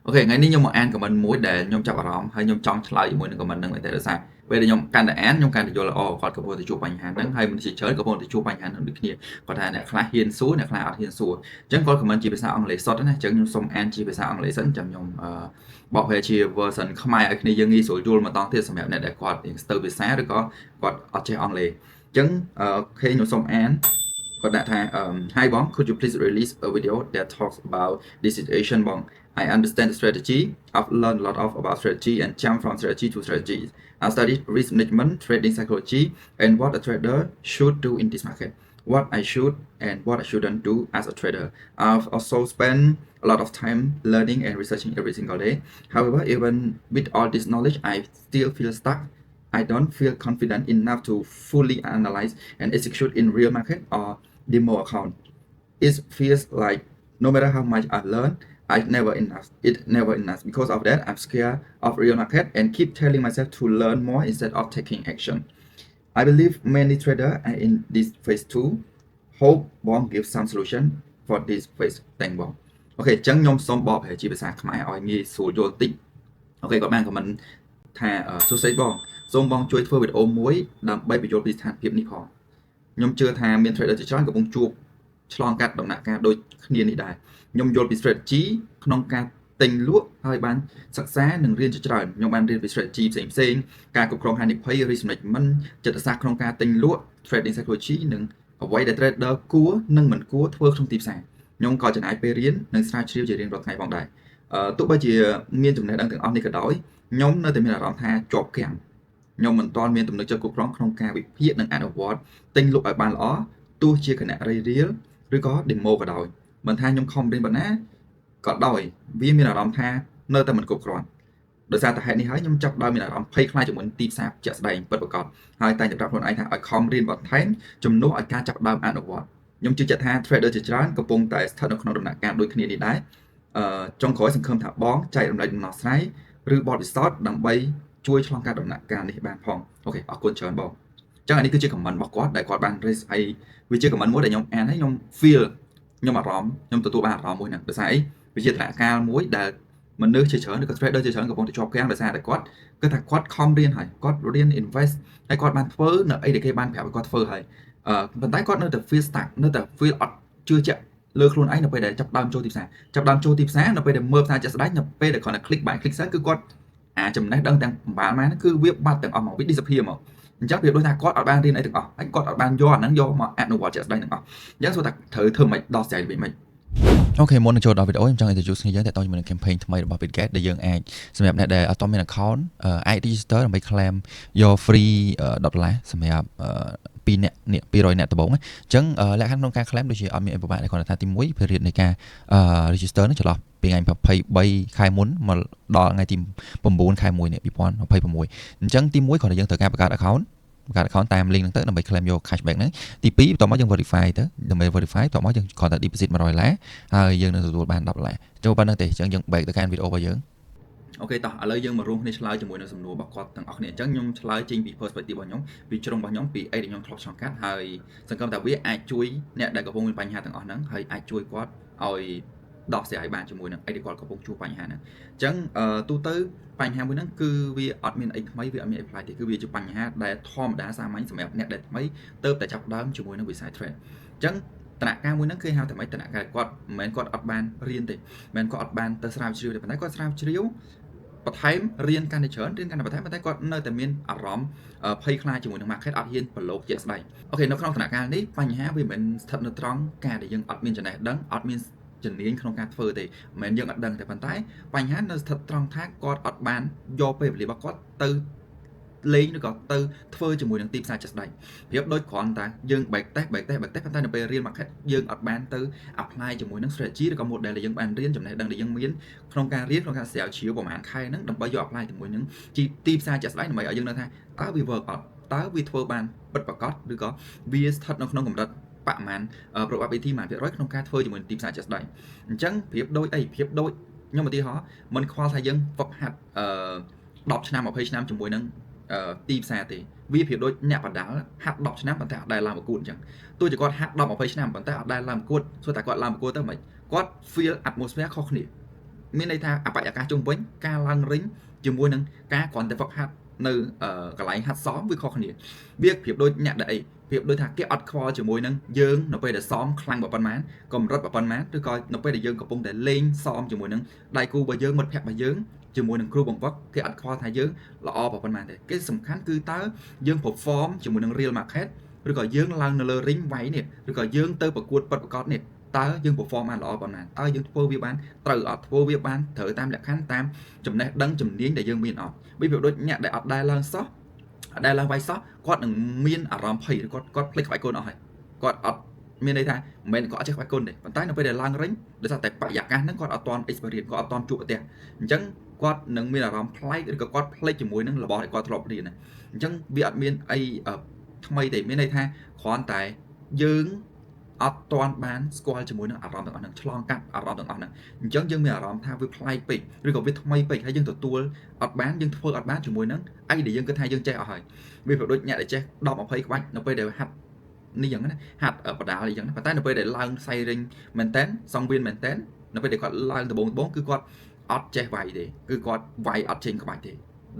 អូខេថ្ងៃនេះខ្ញុំមកអាន comment មួយដែលខ្ញុំចាប់អារម្មណ៍ហើយខ្ញុំចង់ឆ្លើយជាមួយនឹង comment ហ្នឹងមែនទេដោយសារពេលដែលខ្ញុំកាន់តែអានខ្ញុំកាន់តែយល់ល្អគាត់កំពុងតែជួបបញ្ហាហ្នឹងហើយមនុស្សជាច្រើនកំពុងតែជួបបញ្ហាហ្នឹងដូចគ្នាគាត់ថាអ្នកខ្លះហ៊ានសួរអ្នកខ្លះអត់ហ៊ានសួរអញ្ចឹងគាត់ comment ជាភាសាអង់គ្លេសសុទ្ធណាអញ្ចឹងខ្ញុំសូមអានជាភាសាអង់គ្លេសសិនចាំខ្ញុំបកប្រែជា version ខ្មែរឲ្យគ្នាយើងងាយស្រួលយល់ម្ដងទៀតសម្រាប់អ្នកដែលគាត់ស្ទើរភាសាឬក៏គាត់អត់ចេះអង់គ្លេសអញ្ចឹងអូខេខ្ញុំសូមអានគាត់ដាក់ថា Hi បង could you please release a video that talks about this situation បង I understand the strategy. I've learned a lot about strategy and jump from strategy to strategy. I've studied risk management, trading psychology, and what a trader should do in this market. What I should and what I shouldn't do as a trader. I've also spent a lot of time learning and researching every single day. However, even with all this knowledge, I still feel stuck. I don't feel confident enough to fully analyze and execute in real market or demo account. It feels like no matter how much I learn, it's never enough. Because of that, I'm scared of real market and keep telling myself to learn more instead of taking action. I believe many traders are in this phase too. Hope Bong gives some solution for this phase. Thank Bong. អូខេអញ្ចឹងខ្ញុំសូមបកប្រែជាភាសាខ្មែរឲ្យងាយស្រួលយល់តិចអូខេគាត់បានខមមិនថាសួស្តីបងសូមបងជួយធ្វើវីដេអូមួយដើម្បីបញ្យល់ពីស្ថានភាពនេះផងខ្ញុំជឿថាមាន trader ជាច្រើនកំពុងជួបឆ្លងកាត់ដំណាក់កាលដូចគ្នានេះដែរខ្ញុំយល់ពី strategy ក្នុងការទិញលក់ហើយបានសិក្សានិងរៀនជាច្រើនខ្ញុំបានរៀនពី strategy ផ្សេងៗការគ្រប់គ្រងហានិភ័យ risk management ចិត្តសាស្ត្រក្នុងការទិញលក់ trading psychology និងអ្វីដែល trader គួរនិងមិនគួរធ្វើក្នុងទីផ្សារខ្ញុំក៏ចំណាយពេលរៀននិងស្រាវជ្រាវជារៀងរាល់ថ្ងៃផងដែរទោះបីជាមានចំណេះដឹងទាំងអស់នេះក៏ដោយខ្ញុំនៅតែមានអារម្មណ៍ថាជាប់គាំងខ្ញុំមិនទាន់មានទំនុកចិត្តគ្រប់គ្រាន់ក្នុងការវិភាគនិងអនុវត្តទិញលក់ឲ្យបានល្អទោះជាគណៈរៀលឬក៏ demo ក៏ដោយមិនថាខ្ញុំខំរៀនប៉ុណ្ណាក៏ដោយវាមានអារម្មណ៍ថានៅតែមិនគ្រប់គ្រាន់ដោយសារតែហេតុនេះហើយខ្ញុំចាប់ដើមមានអារម្មណ៍ភ័យខ្លាចជាមួយទីផ្សារជាក់ស្ដែងពិតប្រាកដហើយតែសម្រាប់ខ្លួនឯងថាឲ្យខំរៀនបន្ថែមជំនួសឲ្យការចាប់ដើមអនុវត្តខ្ញុំជឿជាក់ថា trader ជាច្រើនកំពុងតែស្ថិតនៅក្នុងដំណាក់កាលដូចគ្នានេះដែរចុងក្រោយសង្ឃឹមថាបងចែករំលែកដំណោះស្រាយឬបទពិសោធន៍ដើម្បីជួយឆ្លងកាត់ដំណាក់កាលនេះបានផងអូខេអរគុណច្រើនបងចឹងអានេះគឺជា comment របស់គាត់ដែលគាត់បាន raise ហើយវាជា comment មួយដែលខ្ញុំអានហើយខ្ញុំ feel ខ្ញុំអារម្មណ៍ខ្ញុំទទួលបានអារម្មណ៍មួយហ្នឹងដោយសារអីវាជាដំណាក់កាលមួយដែលមនុស្សជាច្រើនឬក៏ trader ជាច្រើនកំពុងតែជាប់គាំងដោយសារតែគាត់គឺថាគាត់ខំរៀនហើយគាត់រៀន invest ហើយគាត់បានធ្វើនៅអីដែលគេបានប្រាប់ឲ្យគាត់ធ្វើហើយប៉ុន្តែគាត់នៅតែ feel stuck នៅតែ feel អត់ជឿជាក់លើខ្លួនឯងនៅពេលដែលចាប់ដើមចូលទីផ្សារចាប់ដើមចូលទីផ្សារនៅពេលដែលមើលផ្សារជាក់ស្ដែងនៅពេលដែលគាត់តែ click បាយ click sell គឺគាត់ចំណេះដឹងទាំងប្រហែលម៉ែហ្នឹងគឺវាបាត់ទាំងអស់មកវា disappear មកអញ្ចឹងវាដូចថាគាត់អត់បានរៀនអីទាំងអស់ហើយគាត់អត់បានយកអាហ្នឹងយកមកអនុវត្តជាក់ស្ដែងទាំងអស់អញ្ចឹងសួរថាត្រូវធ្វើម៉េចដោះស្រាយវាមិនអូខេមុននឹងចូលដល់វីដេអូខ្ញុំចង់ introduce គ្នាយើងតើតើជាមួយនឹង campaign ថ្មីរបស់ Bitget ដែលយើងអាចសម្រាប់អ្នកដែលអត់ទាន់មាន account អាច register ដើម្បី claim យក free $10សម្រាប់2អ្នក200អ្នកដំបូងអញ្ចឹងលក្ខខណ្ឌក្នុងការ claim ដូចជាអត់មានអីពិបាកទេគ្រាន់តែថាទី1 period នៃការ register នឹងចន្លោះពីថ្ងៃ23ខែមុនមកដល់ថ្ងៃទី9ខែ1នេះ2026អញ្ចឹងទី1គ្រាន់តែយើងត្រូវការបង្កើត account តាម link ហ្នឹងទៅដើម្បី claim យក cashback ហ្នឹងទី2បន្ទាប់មកយើង verify ទៅដើម្បី verify បន្ទាប់មកយើងគ្រាន់តែ deposit $100ហើយយើងនឹងទទួលបាន$10ចូលប៉ុណ្្នឹងទេអញ្ចឹងយើង back ទៅកាន់វីដេអូរបស់យើងអូខេតោះឥឡូវយើងមករួមគ្នាឆ្លើយជាមួយនឹងសំណួររបស់គាត់ទាំងអស់គ្នាអញ្ចឹងខ្ញុំឆ្លើយចេញពី perspective របស់ខ្ញុំពីជ្រុងរបស់ខ្ញុំពីអីដែលខ្ញុំធ្លាប់ឆ្លងកាត់ហើយសង្ឃឹមថាវាអាចជួយអ្នកដែលកំពុងមានបញ្ហាទាំងអស់ហ្នឹងហើយអាចជួយគាត់ឲ្យដោះស្រាយបានជាមួយនឹងអីដែលគាត់កំពុងជួបបញ្ហាហ្នឹងអញ្ចឹងទូទៅបញ្ហាមួយហ្នឹងគឺវាអត់មានអីថ្មីវាអត់មានអីប្លែកទេគឺវាជាបញ្ហាដែលធម្មតាសាមញ្ញសម្រាប់អ្នកដែលថ្មីទៅតែចាប់ដើមជាមួយនឹងវិស័យ trade អញ្ចឹងតនការមួយហ្នឹងគឺហៅតែម៉េចតនការគាត់មិនមែនគាត់អត់បានរៀនទេមិនមែនគាត់អត់បានទៅស្រាវជ្រាវទេប៉ុន្តែគាត់ស្រាវជ្រាវបន្ថែមរៀនកាន់តែច្រើនរៀនកាន់តែបន្ថែមប៉ុន្តែគាត់នៅតែមានអារម្មណ៍ភ័យខ្លាចជាមួយនឹង market អត់ហ៊ានប្រឡូកជាក់ស្ដែងអូខេនៅក្នុងដំណាក់កាលនេះបញ្ហាវាមិនស្ថិតនៅត្រង់ការដែលយើងអត់មានចំណេះដឹងអត់មានជំនាញក្នុងការធ្វើទេមិនមែនយើងអត់ដឹងទេប៉ុន្តែបញ្ហានៅស្ថិតត្រង់ថាគាត់អត់បានយកពេលវេលារបស់គាត់ទៅលេងឬក៏ទៅធ្វើជាមួយនឹងទីផ្សារចាស់ស្ដែងប្រៀបដូចគ្រាន់តែយើង back test ប៉ុន្តែនៅពេលរៀន market យើងអត់បានទៅ apply ជាមួយនឹង strategy ឬក៏ model ដែលយើងបានរៀនចំណេះដឹងដែលយើងមានក្នុងការរៀនក្នុងការស្រាវជ្រាវប្រហែលខែហ្នឹងដើម្បីយក apply ជាមួយនឹងទីផ្សារចាស់ស្ដែងដើម្បីឲ្យយើងដឹងថាតើវា work អត់តើវាធ្វើបានពិតប្រាកដឬក៏វាស្ថិតនៅក្នុងកម្រិតប្រមាណ probability ប៉ុន្មាន%ក្នុងការធ្វើជាមួយទីផ្សារចាស់ស្ដែងអញ្ចឹងប្រៀបដូចខ្ញុំឧទាហរណ៍មិនខ្វល់ថាយើងហ្វឹកហាត់10ឆ្នាំ20ឆ្នាំជាមួយនឹងទីផ្សារទេវាប្រៀបដូចអ្នកបដាល់ហាត់10ឆ្នាំប៉ុន្តែអត់ដែលឡើងប្រកួតអញ្ចឹងទោះជាគាត់ហាត់10 20ឆ្នាំប៉ុន្តែអត់ដែលឡើងប្រកួតសួរតែគាត់ឡើងប្រកួតទៅមិនគាត់ feel atmosphere ខុសគ្នា មានន័យថាអបយកាសជុំវិញការឡើងរិញជាមួយនឹងការគ្រាន់តែហ្វឹកហាត់នៅកន្លែងហាត់សមវាខុសគ្នាវាប្រៀបដូចអ្នកដែលអីប្រៀបដូចថាគេអត់ខ្វល់ជាមួយនឹងយើងនៅពេលដែលសមខ្លាំងប៉ុណ្ណាកម្រិតប៉ុណ្ណាឬក៏នៅពេលដែលយើងកំពុងតែលេងសមជាមួយនឹងដៃគូរបស់យើងមិត្តភក្តិរបស់យើងជាមួយនឹងគ្រូបង្វឹកគេអត់ខ្វល់ថាយើងល្អប៉ុណ្ណាទេគេសំខាន់គឺតើយើង perform ជាមួយនឹង real market ឬក៏យើងឡើងនៅលើ ring វាយនេះឬក៏យើងទៅប្រកួតពិតប្រាកដនេះតើយើង perform បានល្អប៉ុណ្ណាតើយើងធ្វើវាបានត្រូវអត់ធ្វើវាបានត្រូវតាមលក្ខខណ្ឌតាមចំណេះដឹងជំនាញដែលយើងមានអត់វាប្រៀបដូចអ្នកដែលអត់ដែលឡើងសោះអត់ដែលឡើងវាយសោះគាត់នឹងមានអារម្មណ៍ភ័យឬគាត់ភ្លេចក្បាច់គុណអស់ហើយគាត់អត់មានន័យថាមិនមែនគាត់អត់ចេះក្បាច់គុណទេប៉ុន្តែនៅពេលដែលឡើងរិញដោយសារតែបរិយាកាសហ្នឹងគាត់អត់ទាន់ experience គាត់អត់ទាន់ជួបប្រទះអញ្ចឹងគាត់នឹងមានអារម្មណ៍ប្លែកឬក៏គាត់ភ្លេចជាមួយនឹងរបស់ដែលគាត់ធ្លាប់រៀនណាអញ្ចឹងវាអត់មានអីថ្មីទេមានន័យថាគ្រាន់តែយើងអត់ទាន់បានស្គាល់ជាមួយនឹងអារម្មណ៍ទាំងអស់ហ្នឹងឆ្លងកាត់អារម្មណ៍ទាំងអស់ហ្នឹងអញ្ចឹងយើងមានអារម្មណ៍ថាវាប្លែកពេកឬក៏វាថ្មីពេកហើយយើងទទួលអត់បានយើងធ្វើអត់បានជាមួយនឹងអីដែលយើងគិតថាយើងចេះអស់ហើយវាប្រដូចអ្នកដែលចេះ10 20ក្បាច់នៅពេលដែលហាត់នេះយ៉ាងណាហាត់បដាលអីយ៉ាងណាប៉ុន្តែនៅពេលដែលឡើងសៃរិញមែនតែនសង្វៀនមែនតែននៅពេលដែលគាត់ឡើងដបងគឺគាត់អត់ចេះវាយទេគឺគាត់វាយអត់ចេញក្បាច់ទេ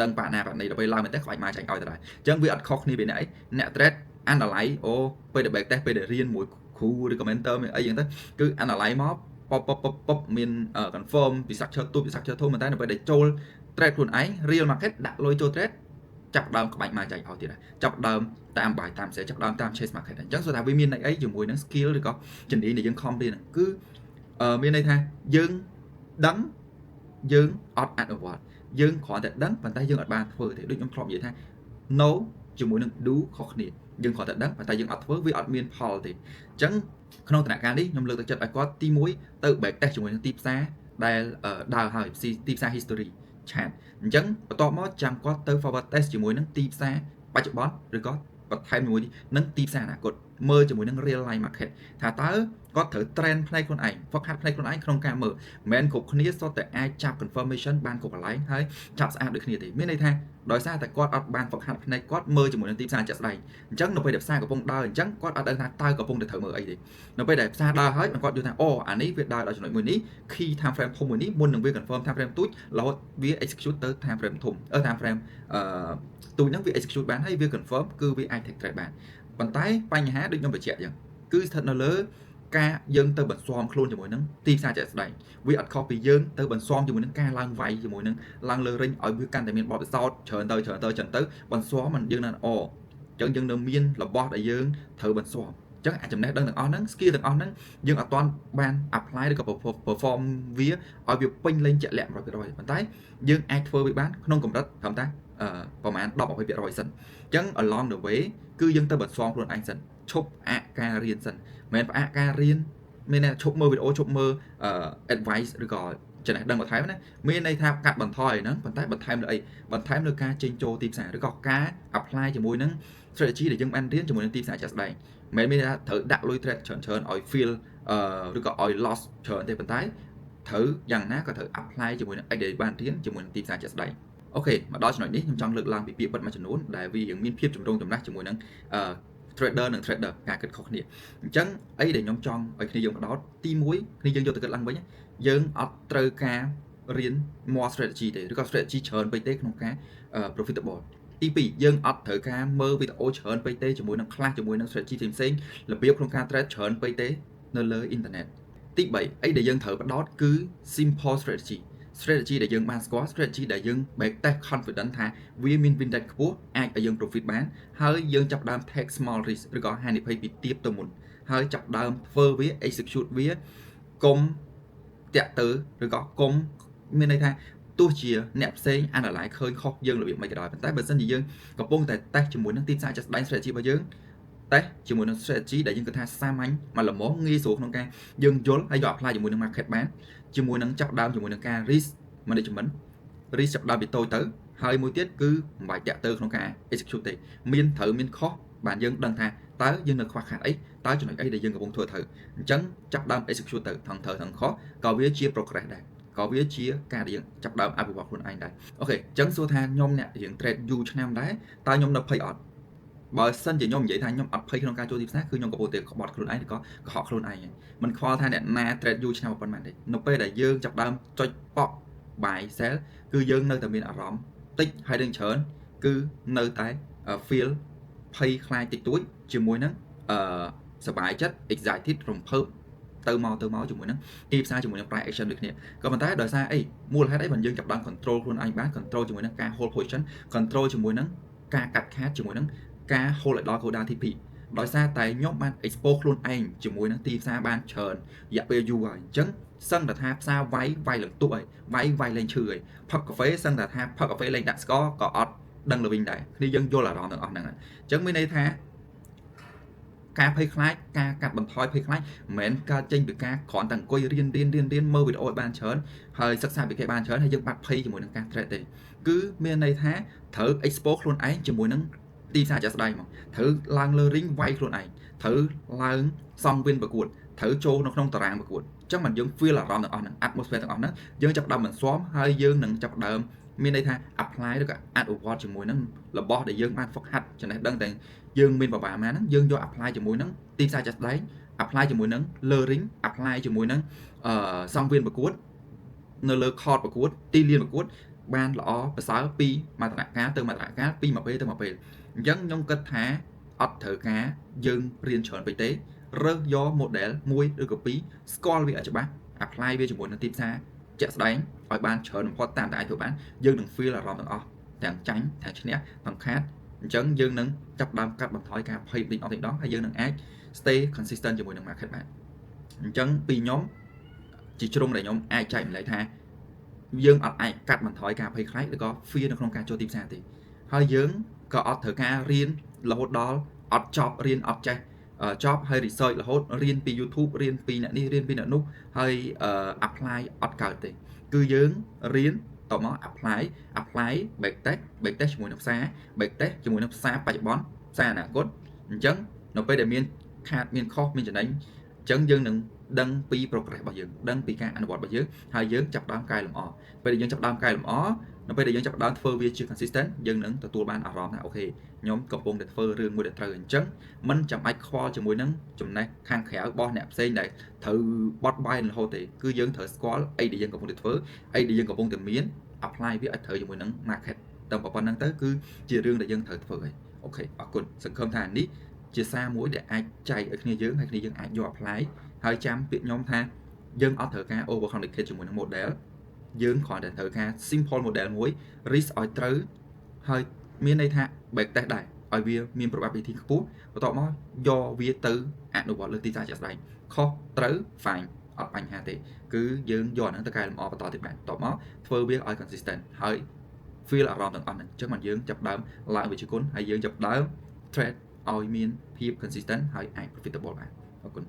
ដឹងបាក់ណាបាក់នេះដល់ពេលឡើងមែនតែក្បាច់មកចាញ់ឲ្យទៅដែរអញ្ចឹងវាអត់ខុសគ្នាពីអ្នកអីអ្នក trade analyze អូពេលដែល back test ពេលដែលរៀនមួយគ្រូឬ commenter មានអីយ៉ាងទៅគឺ analyze មកពមាន confirm ពី structure ទូពី structure ធំមែនតែនៅពេលដែលចូល trade ខ្លួនឯង real market ដាក់លុយចូល trade ចាប់ដើមក្បាច់មកចាញ់ឲ្យទៀតដែរចាប់ដើមតាមបាយតាមផ្សេងចាប់ដើមតាម chase market អញ្ចឹងဆိုថាវាមានន័យអីជាមួយនឹង skill ឬក៏ជំនាញដែលយើងខំរៀនគឺមានន័យថាយើងដឹងយើងអត់អនុវត្តយើងគ្រាន់តែដឹងប៉ុន្តែយើងអត់បានធ្វើទេដូចខ្ញុំធ្លាប់និយាយថា no ជាមួយនឹង do ខុសគ្នាយើងគ្រាន់តែដឹងប៉ុន្តែយើងអត់ធ្វើវាអត់មានផលទេអញ្ចឹងក្នុងដំណាក់កាលនេះខ្ញុំលើកទឹកចិត្តឲ្យគាត់ទី1ទៅ back test ជាមួយនឹងទីផ្សារដែលដើរហើយទីផ្សារ history ឆាតអញ្ចឹងបន្ទាប់មកចាំគាត់ទៅ forward test ជាមួយនឹងទីផ្សារបច្ចុប្បន្នឬក៏បន្ថែមជាមួយនឹងទីផ្សារអនាគតមើលជាមួយនឹង real life market ថាតើគាត់ត្រូវ trend ផ្នែកខ្លួនឯង ហ្វឹកហាត់ផ្នែកខ្លួនឯងក្នុងការមើលមិនមែនគ្រប់គ្នាសុទ្ធតែអាចចាប់ confirmation បានគ្រប់កន្លែងហើយចាប់ស្អាតដូចគ្នាទេមានន័យថាដោយសារតែគាត់អត់បានហ្វឹកហាត់ផ្នែកគាត់មើលជាមួយនឹងទីផ្សារជាក់ស្ដែងអញ្ចឹងនៅពេលដែលផ្សារកំពុងដើរអញ្ចឹងគាត់អត់ដឹងថាតើកំពុងតែត្រូវមើលអីទេនៅពេលដែលផ្សារដើរហើយគាត់យល់ថាអូអានេះវាដើរដល់ចំណុចមួយនេះ key time frame ធំមួយនេះមុននឹងវា confirm time frame ទូចរហូតវា execute ទៅ time frame ធំtime frame ទូចហ្នឹងវា execute បានហើយវា confirm គឺវាអាច take trade បានប៉ុន្តែបញ្ហាដូចខ្ញុំបញ្ជាក់អញ្ចឹងគឺស្ថិតនៅលើការយើងទៅបន្ស៊ាំខ្លួនជាមួយនឹងទីផ្សារជាក់ស្ដែងវាអត់ខុសពីយើងទៅបន្ស៊ាំជាមួយនឹងការឡើងវាយជាមួយនឹងឡើងលើរិញឲ្យវាកាន់តែមានបទពិសោធន៍ច្រើនទៅបន្ស៊ាំមិនយើងនៅអញ្ចឹងយើងនៅមានរបស់ដែលយើងត្រូវបន្ស៊ាំអញ្ចឹងអាចចំណេះដឹងទាំងអស់ហ្នឹង skill ទាំងអស់ហ្នឹងយើងអត់ទាន់បាន apply ឬក៏ perform វាឲ្យវាពេញលេញជាក់លាក់ 100% ប៉ុន្តែយើងអាចធ្វើវាបានក្នុងកម្រិតត្រឹមតែប្រហែល 10-20% សិនអញ្ចឹង along the way គឺយើងទៅបន្ស៊ាំខ្លួនឯងសិនឈប់អាក់ការរៀនសិនមិនមែនផ្អាកការរៀនមានន័យថាឈប់មើលវីដេអូឈប់មើល advice ឬក៏ចំណេះដឹងបន្ថែមណាមានន័យថាកាត់បន្ថយហ្នឹងប៉ុន្តែបន្ថែមលើអីបន្ថែមលើការចេញចូលទីផ្សារឬក៏ការ apply ជាមួយនឹង strategy ដែលយើងបានរៀនជាមួយនឹងទីផ្សារជាក់ស្ដែងមិនមែនមានថាត្រូវដាក់លុយ trade ច្រើនឲ្យ feel ឬក៏ឲ្យ loss ច្រើនទេប៉ុន្តែត្រូវយ៉ាងណាក៏ត្រូវ apply ជាមួយនឹងអីដែលបានរៀនជាមួយនឹងទីផ្សារជាក់ស្ដែងអូខេមកដល់ចំណុចនេះខ្ញុំចង់លើកឡើងពីពាក្យបិទមួយចំនួនដែលវាមានភាពចម្រូងចម្រាសជាមួយនឹង trader និង trader ការគិតខុសគ្នាអញ្ចឹងអីដែលខ្ញុំចង់ឲ្យគ្នាយើងបដោតទី1គ្នាយើងយកទៅគិតឡើងវិញយើងអត់ត្រូវការរៀន more strategy ទេឬក៏ strategy ច្រើនពេកទេក្នុងការ profitable ទី2យើងអត់ត្រូវការមើលវីដេអូច្រើនពេកទេជាមួយនឹង class ជាមួយនឹង strategy ផ្សេងៗរបៀបក្នុងការ trade ច្រើនពេកទេនៅលើ internet ទី3អីដែលយើងត្រូវបដោតគឺ simple strategy ដែលយើងបានស្គាល់ strategy ដែលយើង back test confident ថាវាមាន win rate ខ្ពស់អាចឲ្យយើង profit បានហើយយើងចាប់ដើម take small risk ឬក៏ហានិភ័យពីទាបទៅមុនហើយចាប់ដើមធ្វើវា execute វាកុំតាក់ទើឬក៏កុំមានន័យថាទោះជាអ្នកផ្សេង analyze ឃើញខុសយើងរបៀបមិនក៏ដោយប៉ុន្តែបើសិនជាយើងកំពុងតែ test ជាមួយនឹងទីផ្សារចាស់ស្ដែង strategy របស់យើងតែជាមួយនឹង strategy ដែលយើងគិតថាសាមញ្ញមកល្មមងាយស្រួលក្នុងការយើងយល់ហើយយក apply ជាមួយនឹង market បានជាមួយនឹងចាប់ដើមជាមួយនឹងការ risk management risk ចាប់ដើមពីតូចទៅហើយមួយទៀតគឺមិនបាច់តាក់ទើក្នុងការ execute ទេមានត្រូវមានខុសបានយើងដឹងថាតើយើងនៅខ្វះខាតអីតើចំណុចអីដែលយើងកំពុងធ្វើត្រូវអញ្ចឹងចាប់ដើម execute ទៅថងត្រូវថងខុសក៏វាជា progress ដែរក៏វាជាការរៀងចាប់ដើមអភិវឌ្ឍខ្លួនឯងដែរអូខេអញ្ចឹងសួរថាខ្ញុំអ្នករៀង trade យូរឆ្នាំដែរតើខ្ញុំនៅភ័យអត់ បើសិនជាខ្ញុំនិយាយថាខ្ញុំអត់ភ័យក្នុងការចូលទីផ្សារគឺខ្ញុំកំពុងតែក្បត់ខ្លួនឯងឬក៏កុហកខ្លួនឯងមិនខ្វល់ថាអ្នកណា trade យូរឆ្នាំប៉ុណ្ណឹងទេនៅពេលដែលយើងចាប់ដើមចុចប៉ក់ buy sell គឺយើងនៅតែមានអារម្មណ៍តិចហើយនឹងច្រើនគឺនៅតែ feel ភ័យខ្លាចតិចតួចជាមួយនឹងសប្បាយចិត្ត excited រំភើបទៅមកជាមួយនឹងទីផ្សារជាមួយនឹង price action ដូចគ្នាក៏ប៉ុន្តែដោយសារអីមូលហេតុអីបើយើងចាប់ដើម control ខ្លួនឯងបាន control ជាមួយនឹងការ hold position control ជាមួយនឹងការកាត់ខាតជាមួយនឹងការ hold ឲ្យដល់ quota TP ដោយសារតែខ្ញុំបាន expose ខ្លួនឯងជាមួយនឹងទីផ្សារបានច្រើនរយៈពេលយូរហើយអញ្ចឹងសឹងតែថាផ្សារវាយឡើងទុកហើយវាយឡើងឈឺហើយផឹកកាហ្វេសឹងតែថាផឹកកាហ្វេលេងដាក់ស្ករក៏អត់ដឹងទៅវិញដែរគ្នាយើងយល់អារម្មណ៍ទាំងអស់ហ្នឹងអញ្ចឹងមានន័យថាការភ័យខ្លាចការកាត់បន្ថយភ័យខ្លាចមិនមែនកើតចេញពីការគ្រាន់តែអង្គុយរៀនមើលវីដេអូឲ្យបានច្រើនហើយសិក្សាពីគេបានច្រើនហើយយើងបាត់ភ័យជាមួយនឹងការ trade ទេគឺមានន័យថាត្រូវ expose ខ្លួនឯងជាមួយនឹងទីផ្សារចាស់ស្ដែងមកត្រូវឡើងលើ ring វាយខ្លួនឯងត្រូវឡើងសំវិនប្រកួតត្រូវចូលនៅក្នុងតារាងប្រកួតអញ្ចឹងមិនយើង feel អារម្មណ៍ទាំងអស់ហ្នឹង atmosphere ទាំងអស់ហ្នឹងយើងចាប់ដើមមិនស្មហើយយើងនឹងចាប់ដើមមានន័យថា apply ឬក៏អនុវត្តជាមួយនឹងរបស់ដែលយើងបានហ្វឹកហាត់ចំណេះដឹងតែយើងមានប្រហែលហ្នឹងយើងយក apply ជាមួយនឹងទីផ្សារចាស់ស្ដែង apply ជាមួយនឹងលើ ring apply ជាមួយនឹងសង្វៀនប្រកួតនៅលើ court ប្រកួតទីលានប្រកួតបានល្អប្រសើរពីមាត្រាការទៅមាត្រាការពីមួយពេលទៅមួយពេលអញ្ចឹងខ្ញុំគិតថាអត់ត្រូវការយើងរៀនច្រើនពេកទេរើសយក model មួយឬក៏ពីរស្គាល់វាឲ្យច្បាស់ apply វាជាមួយនឹងទីផ្សារជាក់ស្ដែងឲ្យបានច្រើនបំផុតតាមតែអាចធ្វើបានយើងនឹង feel អារម្មណ៍ទាំងអស់ទាំងចាញ់ទាំងឈ្នះទាំងខាតអញ្ចឹងយើងនឹងចាប់ដើមកាត់បន្ថយការភ័យបន្តិចៗហើយយើងនឹងអាច stay consistent ជាមួយនឹង market បានអញ្ចឹងពីខ្ញុំជាជ្រុងដែលខ្ញុំអាចចែកម្លែកថាយើងអត់អាចកាត់បន្ថយការភ័យខ្លាចឬក៏ fear នៅក្នុងការចូលទីផ្សារទេហើយយើងក៏អត់ត្រូវការរៀនរហូតដល់អត់ចប់រៀនអត់ចេះចប់ហើយ research រហូតរៀនពី YouTube រៀនពីអ្នកនេះរៀនពីអ្នកនោះហើយ apply អត់កើតទេគឺយើងរៀនតមក apply back test ជាមួយនឹងផ្សារ back test ជាមួយនឹងផ្សារបច្ចុប្បន្នផ្សារអនាគតអញ្ចឹងនៅពេលដែលមានខាតមានខុសមានចំណេញអញ្ចឹងយើងនឹងដឹងពី progress របស់យើងដឹងពីការអនុវត្តរបស់យើងហើយយើងចាប់ដើមកែលម្អពេលដែលយើងចាប់ដើមកែលម្អនៅពេលដែលយើងចាប់ដើមធ្វើវាជា consistent យើងនឹងទទួលបានអារម្មណ៍ថាអូខេខ្ញុំកំពុងតែធ្វើរឿងមួយដែលត្រូវអញ្ចឹងមិនចាំបាច់ខ្វល់ជាមួយនឹងចំណេះខាងក្រៅរបស់អ្នកផ្សេងដែលត្រូវបត់បាយរហូតទេគឺយើងត្រូវស្គាល់អីដែលយើងកំពុងតែធ្វើអីដែលយើងកំពុងតែមាន apply វាឲ្យត្រូវជាមួយនឹង market តែប៉ុណ្្នឹងទៅគឺជារឿងដែលយើងត្រូវធ្វើហើយអូខេអរគុណសង្ឃឹមថានេះជាសារមួយដែលអាចចែកឲ្យគ្នាយើងហើយគ្នាយើងអាចយក apply ហើយចាំពាក្យខ្ញុំថាយើងអត់ត្រូវការ over complicate ជាមួយនឹង model យើងគ្រាន់តែត្រូវការ simple model មួយ risk ឲ្យត្រូវហើយមានន័យថា back test ដែរឲ្យវាមាន probability ខ្ពស់បន្ទាប់មកយកវាទៅអនុវត្តលើទីផ្សារជាក់ស្ដែងខុសត្រូវ fine អត់បញ្ហាទេគឺយើងយកហ្នឹងទៅកែលម្អបន្តទៀតបានបន្ទាប់មកធ្វើវាឲ្យ consistent ហើយ feel អារម្មណ៍ទាំងអស់ហ្នឹងអញ្ចឹងមិនយើងចាប់ដើមឡើងវិជ្ជាគុណហើយយើងចាប់ដើម trade ឲ្យមានភាព consistent ហើយអាច profitable បានអរគុណ